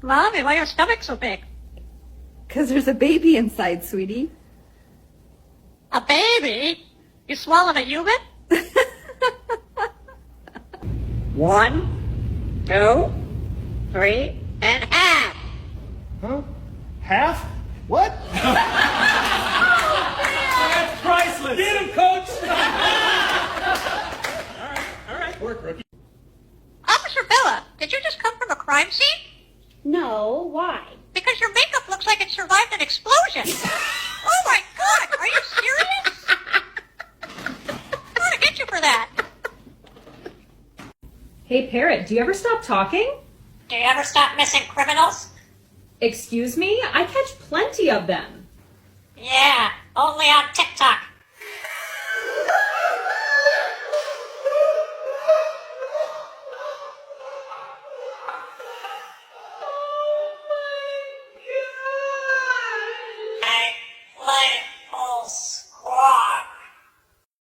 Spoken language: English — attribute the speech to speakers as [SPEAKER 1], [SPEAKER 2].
[SPEAKER 1] Mommy, why your stomach so big?
[SPEAKER 2] 'Cause there's a baby inside, sweetie.
[SPEAKER 1] A baby? You swallowed a human? 1, 2, 3, and half.
[SPEAKER 3] Huh? Half? What?
[SPEAKER 4] That's priceless.
[SPEAKER 3] Get him, coach!
[SPEAKER 4] All right, work, rookie.
[SPEAKER 1] Officer Bella, did you just come from a crime scene?
[SPEAKER 5] No, why?
[SPEAKER 1] Because your makeup looks like it survived an explosion. Oh my God, are you serious? I'm gonna get you for that.
[SPEAKER 6] Hey, Parrot, do you ever stop talking?
[SPEAKER 1] Do you ever stop missing criminals?
[SPEAKER 6] Excuse me? I catch plenty of them.
[SPEAKER 1] Yeah, only on TikTok.